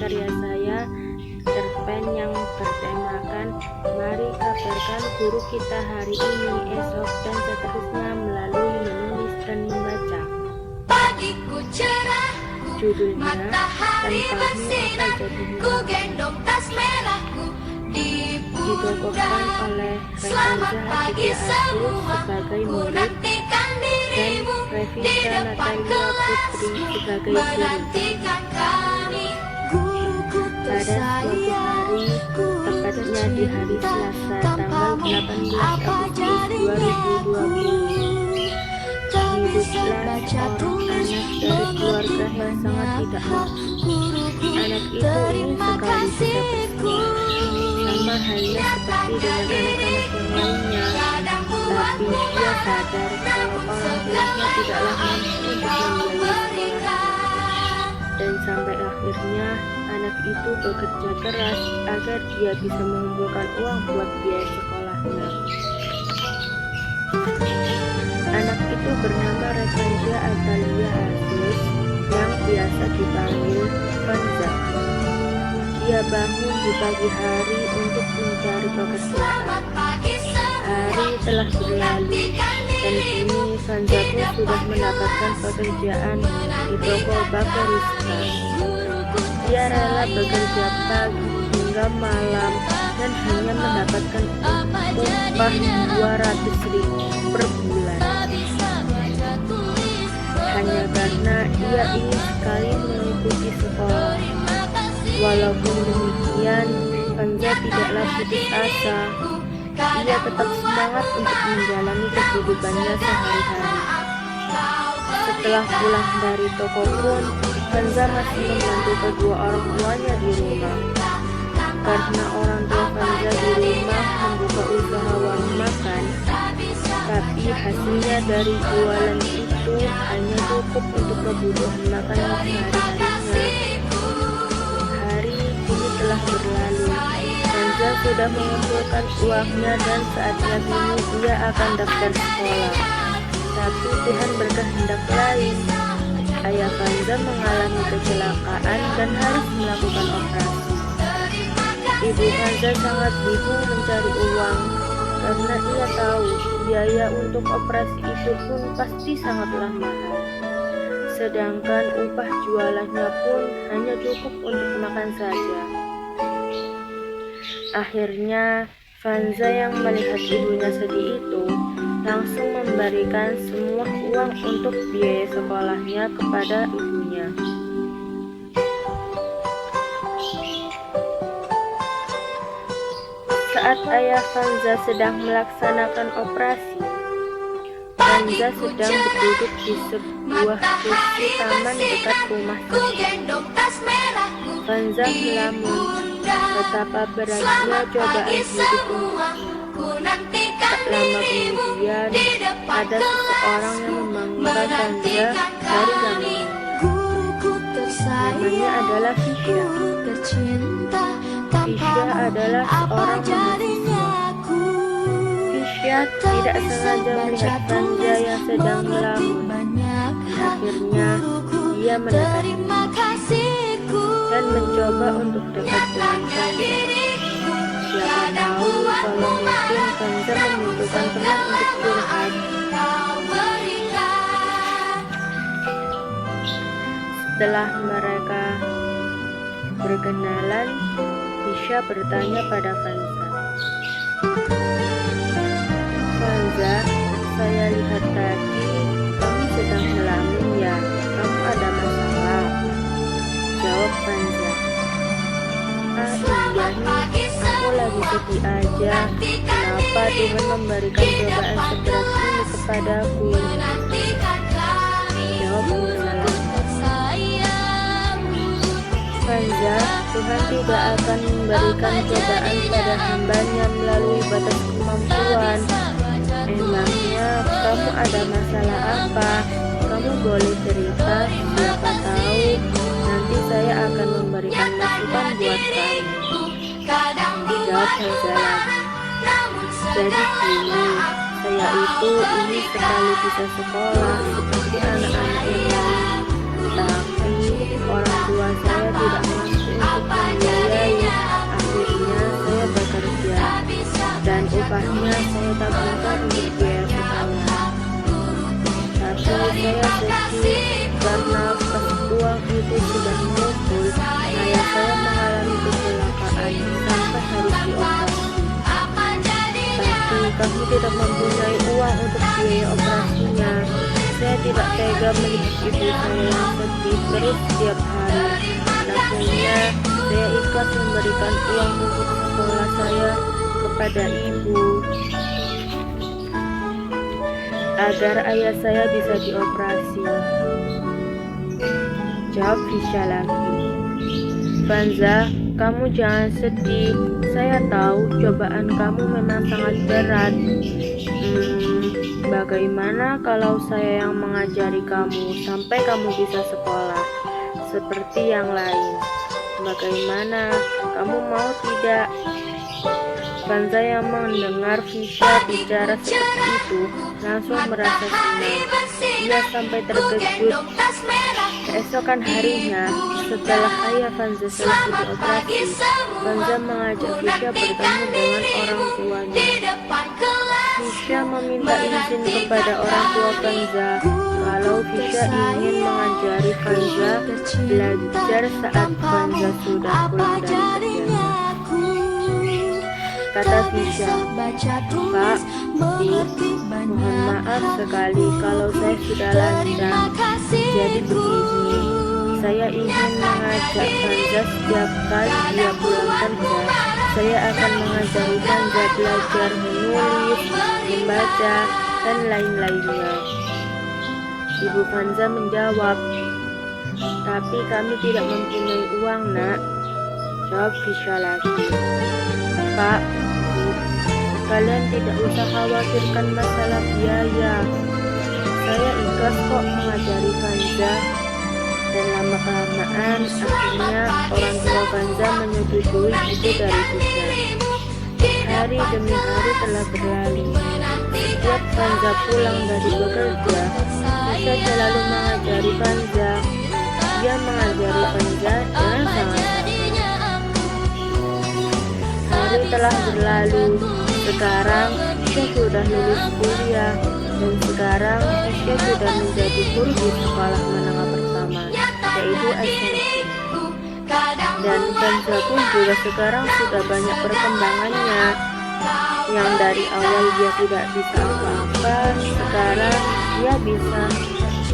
karya saya, cerpen yang bertemakan "Mari kabarkan guru kita hari ini, esok, dan seterusnya" melalui menulis dan membaca. Judulnya "Tanpamu Apa Jadinya", ditokohkan oleh Rekanza Aditya Asus sebagai murid dan Revisa Natalia Putri sebagai guru. Pada suatu hari, tepatnya di hari Selasa tanggal 18 Agustus 2020, hiduplah seorang anak dari keluarga yang sangat tidak mampu. Anak itu ingin sekali bisa bersekolah, sama halnya seperti dengan anak-anak yang lainnya, tapi dia sadar kalau orang tuanya tidaklah mampu untuk membiayai sekolah. Dan sampai akhirnya anak itu bekerja keras agar dia bisa mengumpulkan uang buat biaya sekolahnya. Anak itu bernama Rekanza Aditya Asus yang biasa dipanggil Vanza. Dia bangun di pagi hari untuk mencari pekerjaan. Hari telah berlalu dan kini Vanza pun sudah mendapatkan pekerjaan di toko Bakerista. Dia rela bekerja pagi hingga malam dan hanya mendapatkan upah 200.000 per bulan. Hanya karena ia ingin sekali mengikuti sekolah. Walaupun demikian, Vanza tidaklah putus asa. Ia tetap semangat untuk menjalani kehidupannya sehari-hari. Setelah pulang dari toko pun, Vanza masih membantu kedua orang tuanya di rumah. Karena orang tua Vanza di rumah membuka usaha warung makan, tapi hasilnya dari jualan itu hanya cukup untuk kebutuhan makan sehari-harinya. Hari kini telah berlalu. Vanza sudah mengumpulkan uangnya dan saatnya kini ia akan daftar sekolah. Tapi Tuhan berkehendak lain. Ayah Vanza mengalami kecelakaan dan harus melakukan operasi. Ibu Vanza sangat bingung mencari uang karena ia tahu biaya untuk operasi itu pun pasti sangatlah mahal. Sedangkan upah jualannya pun hanya cukup untuk makan saja. Akhirnya Vanza yang melihat ibunya sedih itu langsung memberikan semua uang untuk biaya sekolahnya kepada ibunya. Saat ayah Vanza sedang melaksanakan operasi, Vanza sedang berduduk di sebuah kursi taman dekat rumah sakit. Vanza melamun betapa beratnya cobaan hidup ini. Tak lama kemudian, ada seseorang yang memanggil Vanza dari gambar. Namanya adalah Fisya. Fisya adalah seorang mahasiswa. Fisya tidak sengaja melihat Vanza yang sedang melamun. Akhirnya, dia mendekati dan mencoba untuk dekat dengan Vanza. Siapa tahu kalau mungkin Vanza membutuhkan teman untuk curhat. Setelah mereka berkenalan, Fisya bertanya pada Vanza, "Vanza, saya lihat tadi kamu sedang melamun ya, kamu ada masalah?" Jawab Vanza, "Iya nih, aku lagi sedih aja. Kenapa Tuhan memberikan cobaan seberat ini kepadaku?" Jawab Vanza, "Vanza, Tuhan tidak akan memberikan cobaan pada hambanya melalui batas kemampuan. Emangnya kamu ada masalah apa? Kamu boleh cerita, siapa tahu nanti saya akan memberikan masukan buat kamu." Jawab Vanza lagi, "Jadi gini, saya itu ingin sekali bisa sekolah seperti anak-anak yang lain. Tetapi orang tua saya tidak mampu untuk membiayai. Akhirnya saya bekerja, dan upahnya saya tabungkan untuk biaya sekolah. Tapi saya sedih karena pas uang itu sudah mengumpul, ayah saya mengalami kecelakaan sampai harus dioperasi. Tapi kami tidak mempunyai uang untuk biaya operasinya. Saya tidak tega melihat ibu saya yang sedih terus setiap hari. Akhirnya saya ikhlas memberikan uang untuk sekolah saya kepada ibu agar ayah saya bisa dioperasi. Jawab Fisya lagi. Fanza, kamu jangan sedih. Saya tahu cobaan kamu memang sangat berat. Bagaimana kalau saya yang mengajari kamu sampai kamu bisa sekolah seperti yang lain? Bagaimana? Kamu mau tidak? Fanza yang mendengar Fisya bicara seperti itu langsung merasa senang. Ia sampai terkejut. Keesokan harinya, setelah ayah Fanza selesai dioperasi, Fanza mengajak Fisya bertemu dengan orang tuanya. Fisya meminta izin kepada orang tua Fanza kalau Fisya ingin mengajari Fanza belajar saat Fanza sudah pulang dari kerja. Kata Fisya, Pak, mohon maaf sekali kalau saya sudah lancang. Jadi begini, saya ingin mengajak Fanza setiap kali dia pulang kerja. Saya akan mengajari Fanza belajar menulis, membaca, dan lain-lainnya. Ibu Fanza menjawab, tapi kami tidak mempunyai uang, nak. Jawab Fisya lagi. Pak, kalian tidak usah khawatirkan masalah biaya. Saya ikhlas kok mengajari Fanza. Dan lama-kelamaan akhirnya orang tua Fanza menyetujui ide dari Fisya. Hari demi hari telah berlalu. Setiap Fanza pulang dari bekerja, Fisya selalu mengajari Fanza. Dia mengajari Fanza dengan sangat sabar. Hari telah berlalu. Sekarang Fisya sudah lulus kuliah, dan sekarang Fisya sudah menjadi guru di sekolah menengah pertama, yaitu SMP. Dan Fanza pun juga sekarang sudah banyak perkembangannya. Yang dari awal dia tidak bisa apa-apa, sekarang dia bisa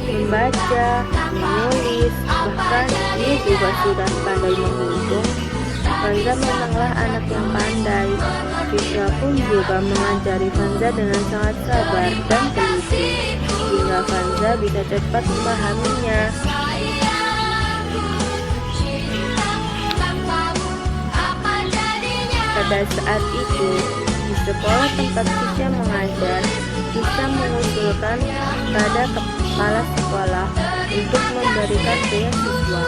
membaca, menulis, bahkan dia juga sudah pandai menghitung. Fanza memanglah anak yang pandai. Fisya pun juga mengajari Fanza dengan sangat sabar dan teliti, hingga Fanza bisa cepat memahaminya. Pada saat itu, di sekolah tempat Fisya mengajar, Fisya mengusulkan pada kepala sekolah untuk memberikan beasiswa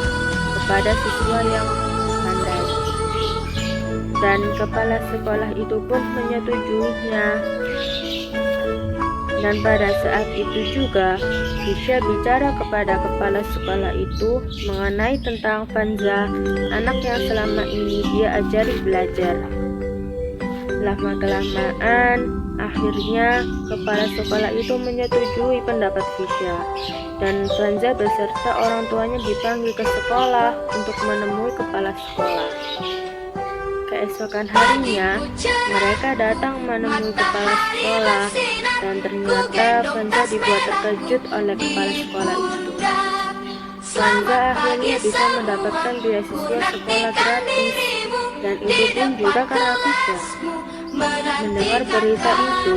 kepada siswa yang pandai. Dan kepala sekolah itu pun menyetujuinya. Dan pada saat itu juga, Fisya bicara kepada kepala sekolah itu mengenai tentang Fanza, anak yang selama ini dia ajari belajar. Lama-kelamaan, akhirnya kepala sekolah itu menyetujui pendapat Fisya, dan Fanza beserta orang tuanya dipanggil ke sekolah untuk menemui kepala sekolah. Keesokan harinya, mereka datang menemui kepala sekolah, dan ternyata Fanza dibuat terkejut oleh kepala sekolah itu. Fanza akhirnya bisa mendapatkan beasiswa sekolah gratis, dan itu pun juga karena Fisya. Mendengar berita itu,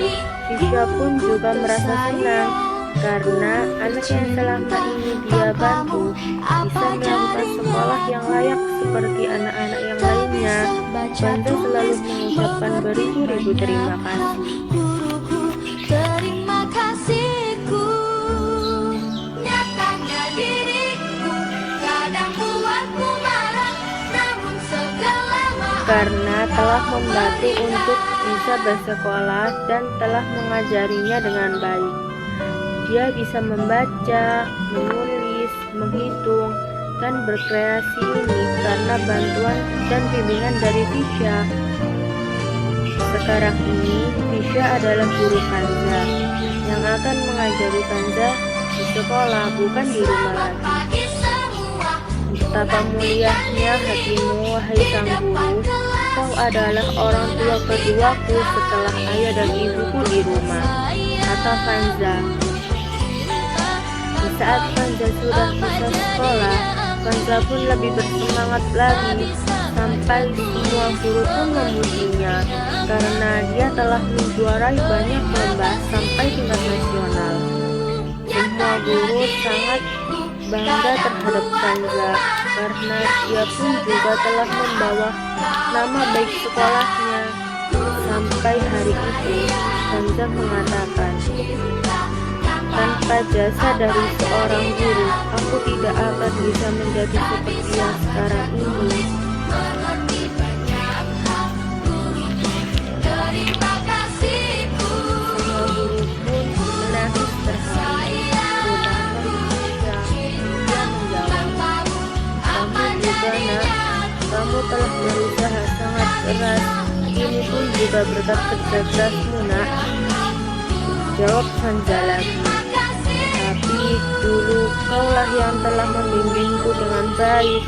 Fisya pun juga merasa senang karena anak yang selama ini dia bantu bisa melakukan sekolah yang layak seperti anak-anak yang lainnya. Fanza selalu mengucapkan beribu-ribu terima kasih. Terima kasihku, nyatanya diriku kadang buatku marah, namun segala maaf Karena telah membantu untuk bisa bersekolah dan telah mengajarinya dengan baik. Dia bisa membaca, menulis, menghitung, dan berkreasi unik karena bantuan dan bimbingan dari Fisya. Sekarang ini, Fisya adalah guru Kanza yang akan mengajari Kanza di sekolah, bukan di rumah lagi. Pagi semua Betapa mulianya hatimu, wahai sang guru. Kau adalah orang tua keduaku setelah ayah dan ibuku di rumah, kata Kanza. Di saat Kanza sudah selesai sekolah, Kanza pun lebih bersemangat lagi, sampai semua guru pun memujinya karena dia telah menjuarai banyak lomba sampai tingkat nasional. Semua guru sangat bangga terhadap Kanza karena dia pun juga telah membawa nama baik sekolahnya. Sampai hari itu, Kanza mengatakan, tanpa jasa dari seorang guru, aku tidak akan bisa menjadi seperti yang sekarang ini. terima kasihku Semua guru pun menangis terharu, terutama Fisya. Dia menjawab, kamu juga nak, kamu telah berusaha sangat keras. Ini pun juga berkat kerja kerasmu nak, jawab Kanza lagi. Tapi dulu kaulah yang telah membimbingku dengan baik.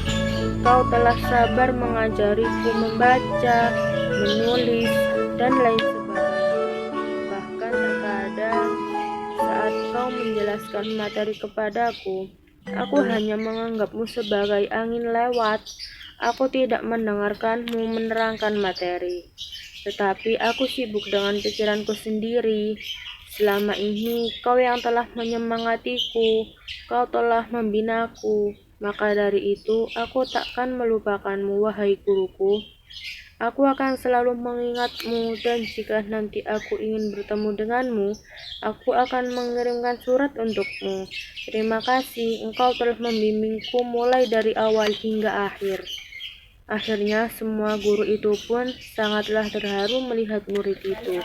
Kau telah sabar mengajariku membaca, menulis, dan lain sebagainya. Bahkan terkadang saat kau menjelaskan materi kepadaku, aku hanya menganggapmu sebagai angin lewat. Aku tidak mendengarkanmu menerangkan materi, tetapi aku sibuk dengan pikiranku sendiri. Selama ini kau yang telah menyemangatiku, kau telah membinaku. Maka dari itu aku takkan melupakanmu, wahai guruku. Aku akan selalu mengingatmu, dan jika nanti aku ingin bertemu denganmu, aku akan mengirimkan surat untukmu. Terima kasih, engkau telah membimbingku mulai dari awal hingga akhir. Akhirnya semua guru itu pun sangatlah terharu melihat murid itu.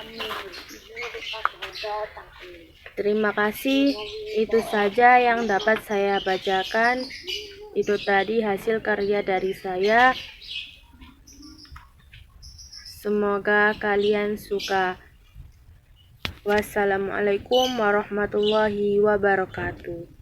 Terima kasih, itu saja yang dapat saya bacakan. Itu tadi hasil karya dari saya. Semoga kalian suka. Wassalamualaikum warahmatullahi wabarakatuh.